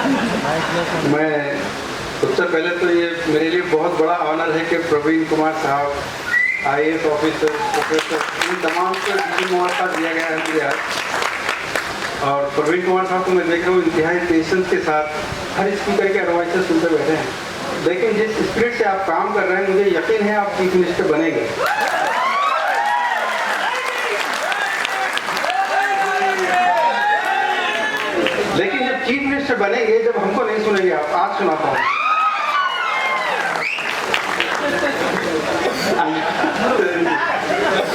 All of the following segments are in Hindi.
मैं सबसे पहले तो ये मेरे लिए बहुत बड़ा ऑनर है कि प्रवीण कुमार साहब IAS ऑफिसर, प्रोफेसर, इन तमाम को जितनी मौका दिया गया है मुझे आज। और प्रवीण कुमार साहब को मैं देख रहा हूँ इंतहाई पेशेंस के साथ हर स्पीकर के एडवाइस सुनते बैठे हैं, लेकिन जिस स्पिरिट से आप काम कर रहे हैं मुझे यकीन है आप चीफ मिनिस्टर बनेंगे। लेकिन जब चीफ मिनिस्टर बनेंगे, जब हमको नहीं सुनेंगे आप, आज सुनाता हूँ।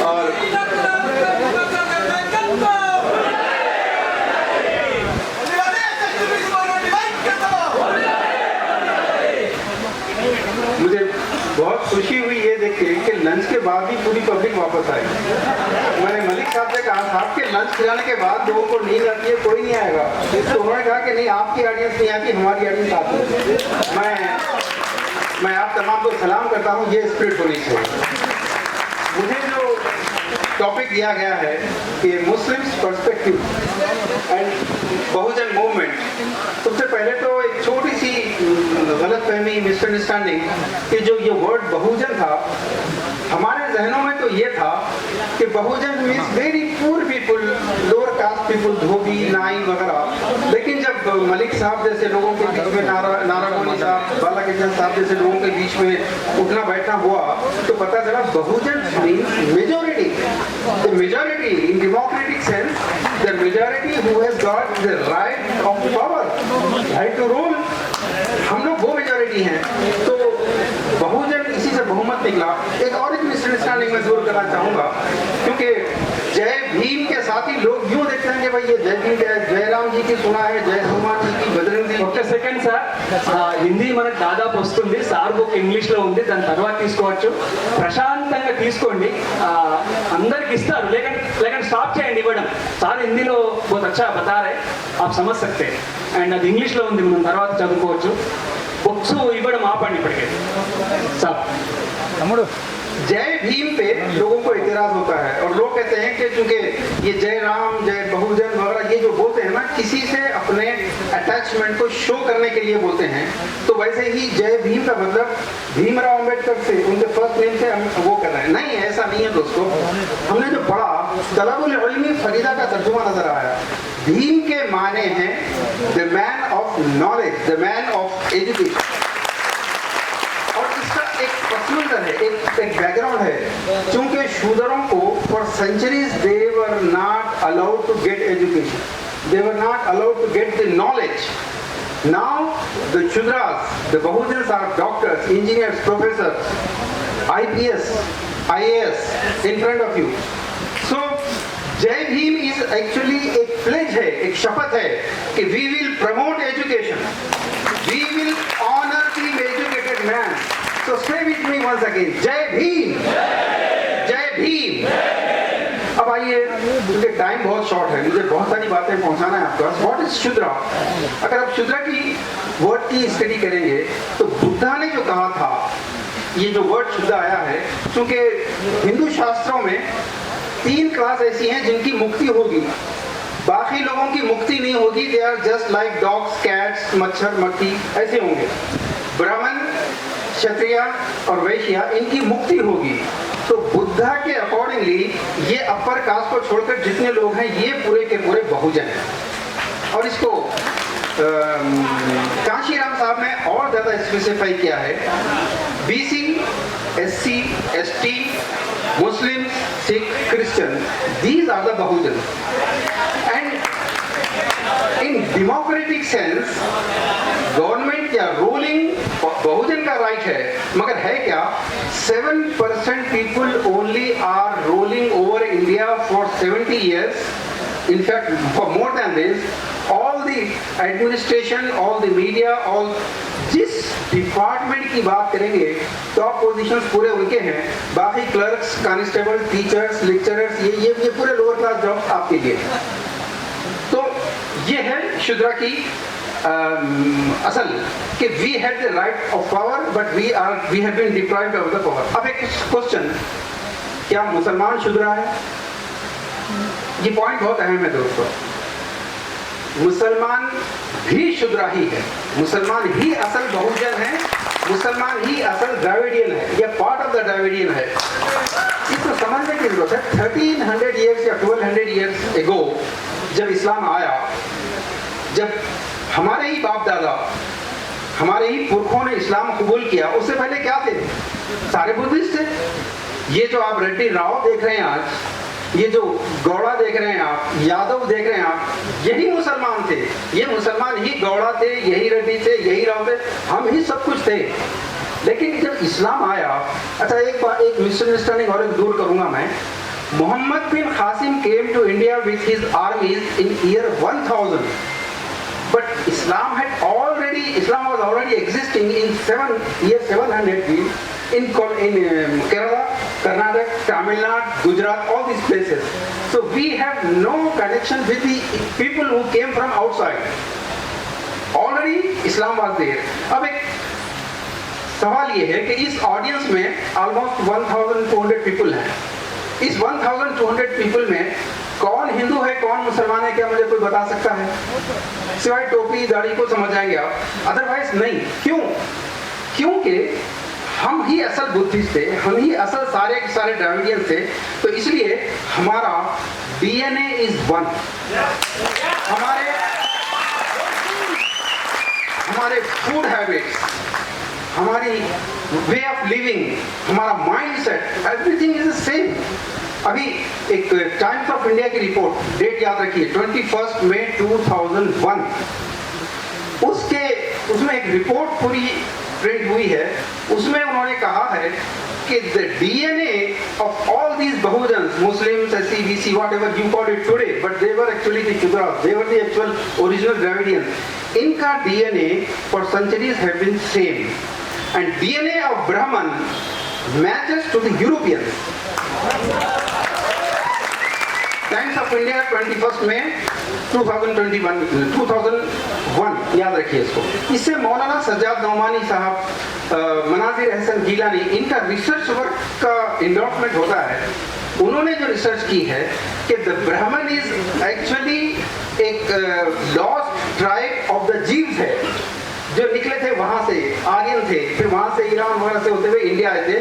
और मुझे बहुत खुशी हुई ये देख के कि लंच के बाद भी पूरी पब्लिक वापस आई। मैंने मलिक साहब से कहा साहब के लंच खिलाने के बाद लोगों को नींद आती है, कोई नहीं आएगा। तो उन्होंने कहा कि नहीं, आपकी ऑडियंस नहीं आती, हमारी ऑडियंस आती है। मैं आप तमाम को सलाम करता हूँ, ये स्पिरिट होनी चाहिए। मुझे जो टॉपिक दिया गया है कि Muslims perspective and Bahujan movement, सबसे पहले तो एक छोटी सी गलतफहमी, मिसअंडरस्टैंडिंग कि जो ये वर्ड बहुजन था, हमारे जहनों में तो ये था कि Bahujan means very poor people, lower caste people, धोबी, नाई वगैरह। लेकिन जब मलिक साहब जैसे लोगों के बीच में, नारागोनी साहब, बालाकृष्ण साहब जैसे लोगों के बीच में उठना बैठना हुआ, तो पता चला Bahujan means majority. The majority in democratic sense, the majority who has got the right of power, right to rule, हम लोग वो मेजॉरिटी हैं। तो बहुजन इसी से बहुमत निकला। एक और एक मिसअंडरस्टैंडिंग मैं दूर करना चाहूँगा, क्योंकि जय भीम के साथ ही लोग यूँ देखते हैं कि भाई ये जय भीम है, जय राम जी की सुना है, जय हनुमान जी की, बजरंग जी। ఒక సెకండ్ సార్, హిందీ మనకు దాదాపు వస్తుంది, సార్ బుక్ ఇంగ్లీష్లో ఉంది, దాని తర్వాత తీసుకోవచ్చు, ప్రశాంతంగా తీసుకోండి, అందరికి ఇస్తారు, లేకంటే స్టాప్ చేయండి ఇవ్వడం। సార్ హిందీలో बहुत अच्छा बता रहे, आप समझ सकते हैं, అండ్ అది ఇంగ్లీష్లో ఉంది, మనం తర్వాత చదువుకోవచ్చు। బుక్స్ ఇవ్వడం ఆపండి ఇప్పటికే సార్। తమ్ముడు, जय भीम पे लोगों को इतराज होता है और लोग कहते हैं कि चूंकि ये जय राम, जय बहुजन वगैरह ये जो बोलते हैं ना, किसी से अपने अटैचमेंट को शो करने के लिए बोलते हैं। तो वैसे ही जय भीम का मतलब भीमराव अंबेडकर से, उनके फर्स्ट नेम से हम वो कर रहे हैं। नहीं, ऐसा नहीं है दोस्तों। हमने जो पढ़ा, तलबुल इल्मी फरीदा का तर्जुमा नजर आया। भीम के माने हैं the man of knowledge, the man of education. एक पसमंजर है, एक बैकग्राउंड है। चूंकि शूदरों को for centuries they were not allowed to get education, they were not allowed to get the knowledge. Now the Shudras, the Bahujans are doctors, engineers, professors, IPS, IAS in front of you. So Jai Bhim is actually एक प्लेज है, एक शपथ है कि we will promote education, we will honour the educated man. So stay with me once again. जय भीम, जय भीम। अब आइए, क्योंकि टाइम बहुत शॉर्ट है, मुझे बहुत सारी बातें पहुंचाना है आपके पास। What is शूद्रा? अगर आप शूद्रा की वर्ड की स्टडी करेंगे तो बुद्धा ने जो कहा था, ये जो वर्ड शूद्रा आया है, क्योंकि हिंदू शास्त्रों में 3 क्लास ऐसी हैं जिनकी मुक्ति होगी, बाकी लोगों की मुक्ति नहीं होगी। They are just like dogs, cats, मच्छर, मक्खी ऐसे होंगे। ब्राह्मण, क्षत्रिय और वैश्य, इनकी मुक्ति होगी। तो बुद्धा के अकॉर्डिंगली ये अपर कास्ट को छोड़कर जितने लोग हैं ये पूरे के पूरे बहुजन हैं। और इसको कांशीराम साहब ने और ज़्यादा स्पेसिफाई किया है। BC, SC, ST, Muslim, Sikh, Christian, these are the Bahujan. And in democratic sense government या रूलिंग बहुजन का राइट है, मगर है क्या? 7% people only are ruling over India for 70 years. In fact, for more than this, all the administration, all the media, all जिस डिपार्टमेंट की बात करेंगे टॉप पोजीशंस पूरे उनके हैं, बाकी क्लर्क्स, कांस्टेबल, टीचर्स, लेक्चरर्स, ये पूरे लोअर क्लास जॉब आपके लिए। तो ये है शूद्रा की असल कि we have the right of power but we have been deprived of the power. अब एक क्वेश्चन, क्या मुसलमान शूद्रा है? ये पॉइंट बहुत अहम है दोस्तों। मुसलमान भी शुद्राही है, मुसलमान ही असल बहुजन है, मुसलमान ही असल द्रविडियन है, ये पार्ट ऑफ द द्रविडियन है। इसको समझने की जरूरत है। 1300 ईयर्स या 1200 ईयर्स एगो जब इस्लाम आया, जब हमारे ही बाप दादा, हमारे ही पुरखों ने इस्लाम कबूल किया, उससे पहले क्या थे? सारे बुद्धिस्ट थे। ये जो आप रेड्डी राव देख रहे हैं आज, ये जो गौड़ा देख रहे हैं आप, यादव देख रहे हैं आप, यही मुसलमान थे। ये मुसलमान ही गौड़ा थे, यही रेड्डी थे, यही राव थे, हम ही सब कुछ थे। लेकिन जब इस्लाम आया, अच्छा एक मिसअंडरस्टैंडिंग और एक दूर करूंगा मैं। Muhammad bin Qasim came to India with his armies in year 1000, but Islam was already existing in 700 in Kerala, Karnataka, Tamil Nadu, Gujarat, all these places. So we have no connection with the people who came from outside. Already Islam was there. अब एक सवाल ये है कि इस ऑडियंस में ऑलमोस्ट 1200 पीपल हैं। इस 1200 पीपल में कौन हिंदू है, कौन मुसलमान है, क्या मुझे कोई बता सकता है? सिवाय टोपी दाढ़ी को समझ जाएंगे आप, अदरवाइज नहीं। क्यों? क्योंकि हम ही असल बुद्धिस्ट थे, हम ही असल सारे के सारे द्रविडियन थे। तो इसलिए हमारा डीएनए इज वन। हमारे फूड हैबिट्स, हमारी वे ऑफ लिविंग, हमारा mindset, everything is the same. अभी एक टाइम्स ऑफ इंडिया की रिपोर्ट, डेट याद रखिए, 21 मई 2001, उसमें एक रिपोर्ट पूरी प्रिंट हुई है। उसमें उन्होंने कहा है कि the DNA of all these Bahujans, Muslims, SC, BC, whatever you call it today, but they were actually the Shudras, they were the actual original Dravidians. इनका DNA for centuries have been same, and DNA of Brahmin matches to the Europeans. Times of India 21 May 2001, याद रखिए इसको। इससे मौलाना सज्जाद नौमानी साहब, मनाजिर अहसन गीलानी, इनका रिसर्च वर्क का इंडोर्समेंट होता है। उन्होंने जो रिसर्च की है कि द ब्राह्मण इज एक्चुअली एक लॉस्ट ट्राइब ऑफ द जीव्स है, जो निकले थे वहां से, आर्यन थे, फिर वहां से ईरान वगैरह से होते हुए इंडिया आए थे।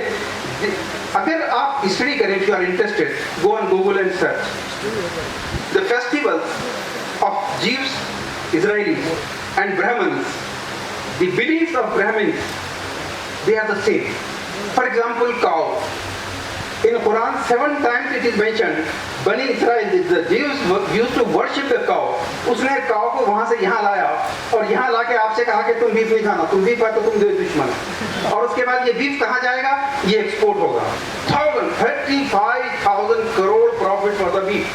अगर आप स्टडी करें, if you are interested, go on Google and search the festivals of Jews, Israelis and Brahmins, the beliefs of Brahmins, they are the same. For example, cow. In Quran, 7 times it is mentioned, Bani Israel, the Jews used to worship the cow. उसने cow को वहाँ से यहाँ लाया और यहाँ लाके आपसे कहा कि तुम बीफ नहीं खाना, तुम बीफ है तो तुम दुश्मन। और उसके बाद ये बीफ कहाँ जाएगा? ये एक्सपोर्ट होगा। 35,000 crore profit for the beef.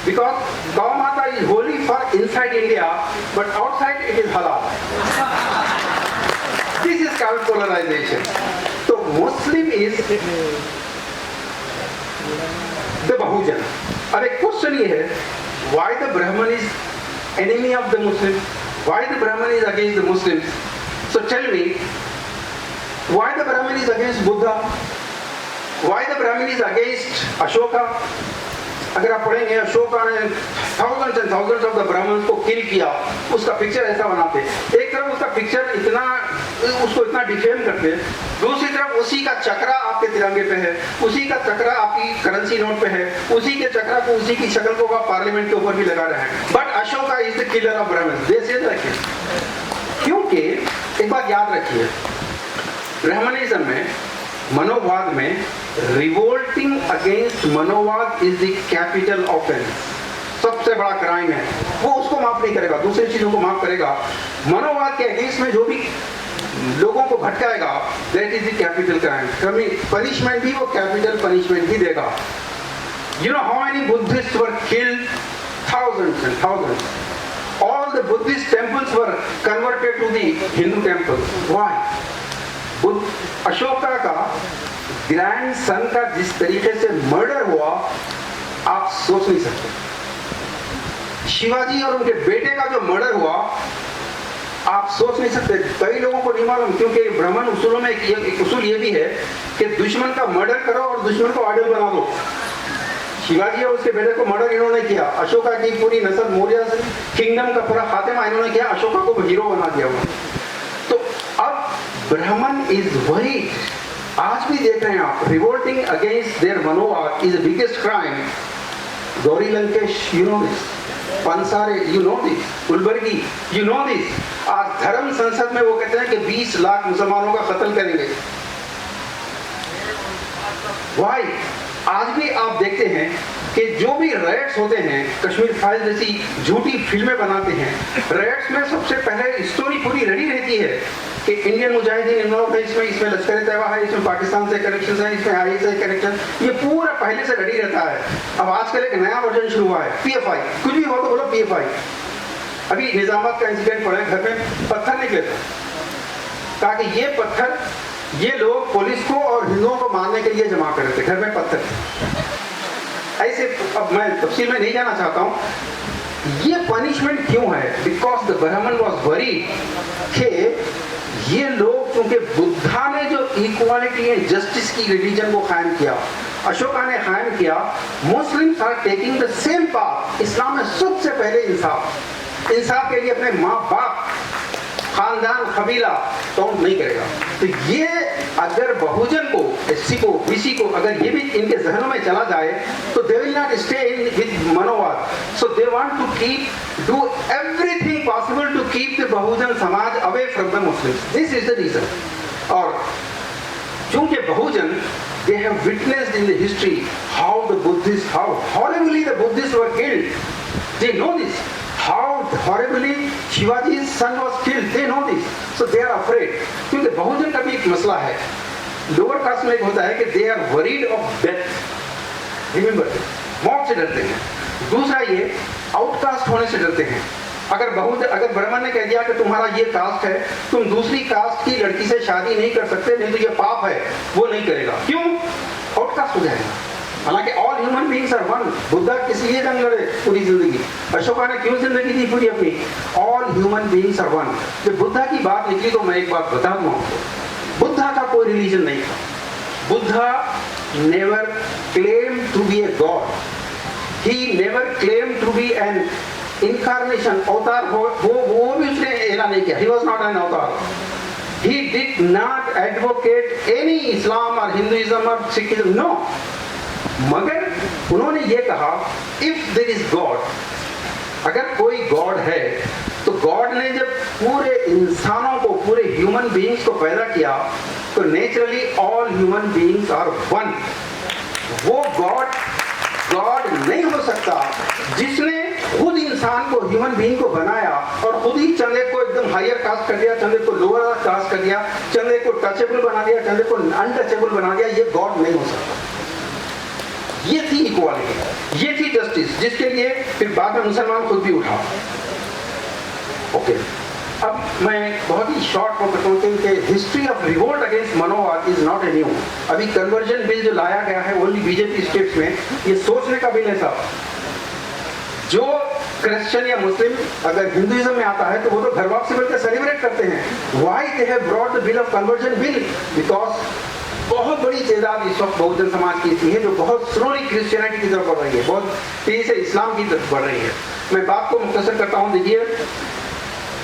Because Gau Mata is holy for inside India, but outside it is halal. This is called polarization. So Muslim is the Bahujan. अब एक क्वेश्चन ये है, why the Brahman is enemy of the Muslims? Why the Brahman is against the Muslims? So tell me, why the Brahman is against Buddha? Why the Brahman is against Ashoka? अगर आप पढ़ेंगे, अशोका ने thousands and thousands of the Brahmins को किल किया, उसका पिक्चर ऐसा बनाते। एक तरफ उसका पिक्चर उसको इतना डिफेम करते, दूसरी तरफ उसी का चक्रा आपके तिरंगे पे है, उसी का चक्रा आपकी करेंसी नोट पे है, उसी के चक्रा को, उसी की शक्ल को आप पार्लियामेंट के ऊपर भी लगा रहे हैं। But Ashoka is the killer of ब्राह्मण। क्योंकि एक बात याद रखिए, ब्राह्मणिज्म में, मनोवाद में, revolting against Manuvad is the capital offence, सबसे बड़ा क्राइम है। वो उसको माफ नहीं करेगा, दूसरी चीजों को माफ करेगा। मनोवाद के अगेंस्ट में जो भी लोगों को भटकाएगा, that is the capital crime. Punishment भी वो कैपिटल पनिशमेंट ही देगा। You know how many Buddhist were killed? Thousands and thousands. All the Buddhist temples were converted to the Hindu temples. Why? Ashoka का ग्रैंड सन का जिस तरीके से मर्डर हुआ, आप सोच नहीं सकते। शिवाजी और उनके बेटे का जो मर्डर हुआ, आप सोच नहीं सकते। कई लोगों को नहीं मालूम, क्योंकि ब्राह्मण उसूलों में एक उसूल ये भी है कि दुश्मन का मर्डर करो और दुश्मन को आइडल बना दो। शिवाजी और उसके बेटे को मर्डर इन्होंने किया, अशोका की पूरी नस्ल मौर्य किंगडम का पूरा खात्मा इन्होंने किया, अशोका को हीरो बना दिया उन्होंने। तो अब ब्राह्मण इज वही, आज भी देख रहे हैं आप, revolting against their Manuvad is the biggest crime. Gauri Lankesh, you know this, Pansare, you know this, Gulbargi, you know this. आज धर्म संसद में वो कहते हैं कि 20 लाख मुसलमानों का कत्ल करेंगे। वाई? आज भी आप देखते हैं कि जो भी रेड्स होते हैं, कश्मीर फाइल जैसी झूठी फिल्में बनाते हैं, रेड्स में सबसे पहले स्टोरी पूरी रेडी रहती है कि इंडियन मुजाहिदीन इन्वॉल्व है इसमें लश्कर तैयबा है, इसमें पाकिस्तान से कनेक्शन है, इसमें आई से कनेक्शन, ये पूरा पहले से रेडी रहता है। अब आजकल एक नया वर्जन शुरू हुआ है, PFI, कुछ भी हो तो बोलो PFI। अभी निजामाबाद का इंसिडेंट पड़ा है, घर में पत्थर निकले थे, कहा कि ये पत्थर ये लोग पुलिस को और हिंदुओं को मारने के लिए जमा कर रहे थे, घर में पत्थर। ऐसे, अब मैं तफसील में नहीं जाना चाहता हूं, ये पनिशमेंट क्यों है? Because the Brahmin was worry कि ये लोग, क्योंकि बुद्धा ने जो इक्वालिटी एंड जस्टिस की रिलीजन को कायम किया, अशोका ने कायम किया, Muslims are taking the same path. इस्लाम में सबसे पहले इंसाफ, इंसाफ के लिए अपने माँ बाप, खानदान, कबीला काउंट नहीं करेगा। तो ये अगर बहुजन को, एससी को, बीसी को, अगर ये भी इनके जहनों में चला जाए तो they will not stay in with Manuvad. So they want to keep, do everything possible to keep the Bahujan Samaj away from the Muslims. This is the reason. और चूंकि बहुजन, they have witnessed in the history how the Buddhists, how horribly the Buddhists were killed. They know this. How horribly Shivaji's son was killed. They know this. So they are afraid. क्योंकि बहुजन का भी एक मसला है। लोअर कास्ट में एक होता है कि they are worried of death. Remember, मौत से डरते हैं। दूसरा ये आउटकास्ट होने से डरते हैं। अगर ब्राह्मण ने कह दिया कि तुम्हारा ये कास्ट है, तुम दूसरी कास्ट की लड़की से शादी नहीं कर सकते, नहीं तो ये पाप है, वो नहीं करेगा। क्यों? आउटकास्ट हो जाएगा। हालांकि all human beings are one. Buddha किस लिए जंग लड़े पूरी जिंदगी? अशोका ने क्यों जिंदगी दी पूरी अपनी? All human beings are one. जब बुद्धा की बात निकली तो मैं एक बात बता दूं आपको, बुद्धा का कोई रिलीजन नहीं था। Buddha never claim to be a god, he never claim to be an incarnation, avatar वो भी उसने ऐलान नहीं किया। He was not an avatar. He did not advocate any Islam और हिंदुइज्म और सिखिज्म, नो। मगर उन्होंने ये कहा, इफ देयर इज गॉड, अगर कोई गॉड है तो गॉड ने जब पूरे इंसानों को, पूरे ह्यूमन बीइंग्स को पैदा किया तो naturally all human beings are one. वो गॉड नहीं हो सकता जिसने खुद इंसान को, ह्यूमन बीइंग को बनाया और खुद ही चंदे को एकदम हायर कास्ट कर दिया, चंदे को लोअर कास्ट कर दिया, चंदे को टचेबल बना दिया, चंदे को अनटचेबल बना दिया। ये गॉड नहीं हो सकता। ये थी इक्वालिटी, ये थी जस्टिस, जिसके लिए फिर बाद में मुसलमान खुद भी उठा। ओके, अब मैं बहुत ही शॉर्ट में बताऊं कि history of revolt against Manuvad is not a new. अभी कन्वर्जन बिल जो लाया गया है ओनली बीजेपी स्टेट्स में, ये सोचने का बिल है साहब। जो क्रिश्चियन या मुस्लिम अगर हिंदुइज्म में आता है तो वो तो घर वापसी मिलकर सेलिब्रेट करते हैं। Why they have brought the bill of conversion bill? Because बहुत बड़ी तादाद इस वक्त बहुजन समाज की ऐसी है जो बहुत स्लोली क्रिश्चियनिटी की तरफ बढ़ रही है, बहुत तेजी से इस्लाम की तरफ बढ़ रही है। मैं बात को मुख्तसर करता हूँ। देखिए,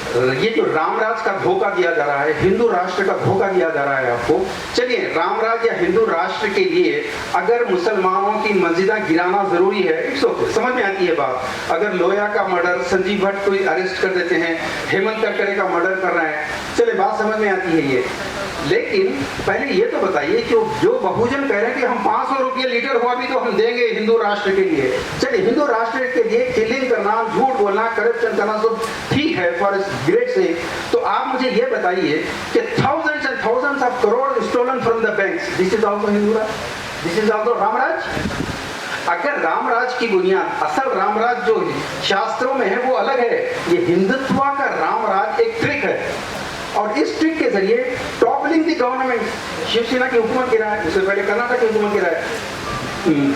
ये जो रामराज का धोखा दिया जा रहा है, हिंदू राष्ट्र का धोखा दिया जा रहा है आपको। चलिए, रामराज या हिंदू राष्ट्र के लिए अगर मुसलमानों की मस्जिदें गिराना जरूरी है, इट्स ओके, समझ में आती है बात। अगर लोया का मर्डर, संजीव भट्ट को अरेस्ट कर देते हैं, हेमंत करकरे का मर्डर कर रहे हैं, चले बात समझ में आती है ये। लेकिन पहले ये तो बताइए कि जो बहुजन कह रहे हैं कि हम 500 रुपये लीटर हुआ भी तो हम देंगे हिंदू राष्ट्र के लिए। चलिए, हिंदू राष्ट्र के लिए किलिंग करना, झूठ बोलना, करप्शन करना सब ठीक है फॉर ग्रेट से। तो आप मुझे ये बताइए कि thousands and thousands of crore stolen from the banks, this is also Hindu raj, this is also Ramraj. अगर रामराज की बुनियाद, असल रामराज जो शास्त्रों में है वो अलग है। ये हिंदुत्व का रामराज एक ट्रिक है और इस ट्रिक के जरिए टॉपलिंग द गवर्नमेंट, शिवसेना की हुकूमत गिरा है, उससे पहले कर्नाटक की हुकूमत गिरा है,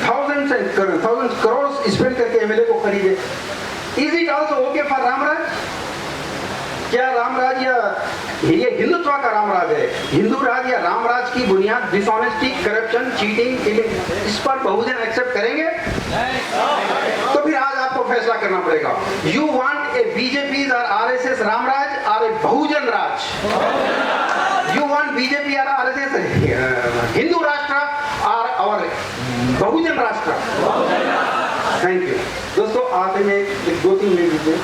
थाउजेंड्स करोड़ स्पेंड करके एमएलए को खरीदे। Is it also okay for Ramraj? क्या रामराज या ये हिंदुत्व का रामराज है? हिंदू राज या रामराज की बुनियाद डिसऑनेस्टी, करप्शन, चीटिंग, किलिंग, इस पर बहुजन एक्सेप्ट करेंगे? तो फिर आज आपको फैसला करना पड़ेगा। यू वांट ए बीजेपी और आरएसएस रामराज और ए बहुजन राज? यू वांट बीजेपी और आरएसएस हिंदू राष्ट्र और बहुजन राष्ट्र? थैंक यू दोस्तों। आते में 2-3 मिनट दीजिए।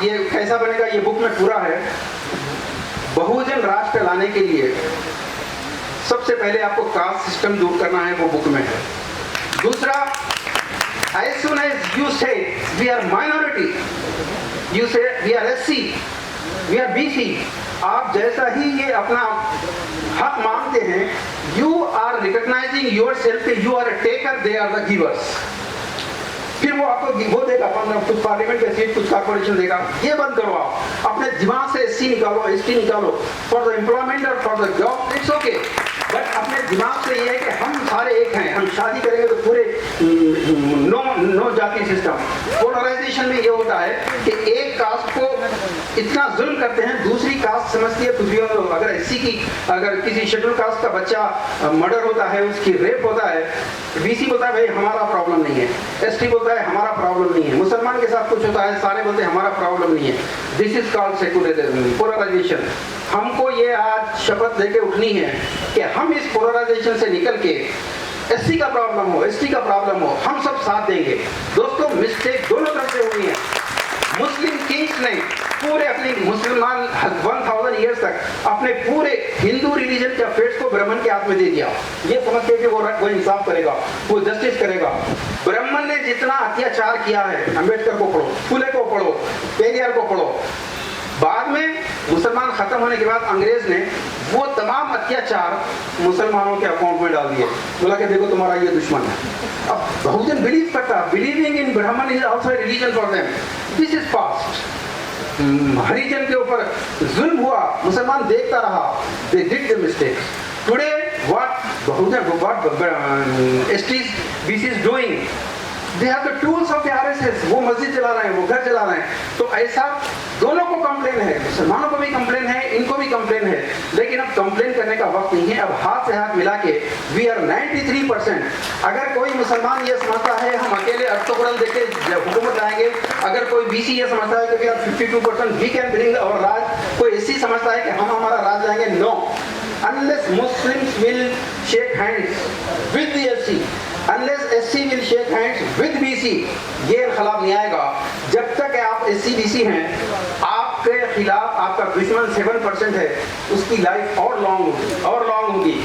ये कैसा बनेगा, ये बुक में पूरा है। बहुजन राष्ट्र लाने के लिए सबसे पहले आपको कास्ट सिस्टम दूर करना है, वो बुक में है। दूसरा, as soon as you say we are minority, you say we are SC, we are BC, आप जैसा ही ये अपना हक मांगते हैं, you are recognizing yourself कि you are a taker, they are the givers। फिर वो आपको वो देगा, कुछ पार्लियामेंट का सीट, कुछ कारपोरेशन देगा। ये बंद करो, आप अपने दिमाग से SC निकालो, ST निकालो, फॉर द एम्प्लॉयमेंट और for the job, it's okay. But अपने दिमाग से ये है कि हम सारे एक हैं, हम शादी करेंगे तो पूरे नो जाति सिस्टम। पोलराइजेशन में ये होता है कि एक कास्ट को इतना जुल्म करते हैं, दूसरी कास्ट समझती है कुछ भी। अगर SC की, अगर किसी शेड्यूल कास्ट का बच्चा मर्डर होता है, उसकी रेप होता है, BC बोलता है भाई हमारा प्रॉब्लम नहीं है, ST बोलता है हमारा प्रॉब्लम नहीं है, मुसलमान के साथ कुछ होता है, सारे बोलते हैं हमारा प्रॉब्लम नहीं है। This is called secularism, polarisation. हमको ये आज शपथ लेके उठनी है कि हम इस पोलराइजेशन से निकल के SC का प्रॉब्लम हो, ST का प्रॉब्लम हो, हम सब साथ देंगे। दोस्तों, मिस्टेक दोनों तरफ से हुई है। मुस्लिम किंग्स ने पूरे अपनी मुसलमान 1000 ईयर्स तक अपने पूरे हिंदू रिलीजन के अफेयर्स को ब्राह्मण के हाथ में दे दिया, ये समझ के कि वो इंसाफ करेगा, वो जस्टिस करेगा। ब्राह्मण ने जितना अत्याचार किया है, अंबेडकर को पढ़ो, फुले को पढ़ो, पेरियार को पढ़ो। बाद में मुसलमान खत्म होने के बाद अंग्रेज ने वो तमाम अत्याचार मुसलमानों के अकाउंट में डाल दिए, बोला कि देखो तुम्हारा ये दुश्मन है। अब बहुजन बिलीव करता, believing in Brahmin is also religion for them. This is past. Harijan के ऊपर जुल्म हुआ, मुसलमान देखता रहा, they did the mistakes. Today what Bahujan, what STs, BCs doing, they have the tools of the RSS। वो मस्जिद चला रहे हैं, वो घर चला रहे हैं। तो ऐसा दोनों को कंप्लेन है, मुसलमानों को भी कंप्लेन है, इनको भी कंप्लेन है। लेकिन अब कंप्लेन करने का वक्त नहीं है। अब हाथ से हाथ मिला के वी आर 93%। अगर कोई मुसलमान ये समझता है हम अकेले अर्थकुरल देके हुकूमत लाएंगे, अगर कोई BC ये समझता है कि 52% वी कैन ब्रिंग और राज, कोई SC समझता है कि हम हमारा राज लाएंगे, no. Unless Muslims will shake hands with the SC, unless SC will shake hands with BC, ये इनकलाब नहीं आएगा। जब तक आप SC BC हैं, आपके खिलाफ आपका दुश्मन 7% है, उसकी लाइफ और लॉन्ग होगी, और लॉन्ग होगी।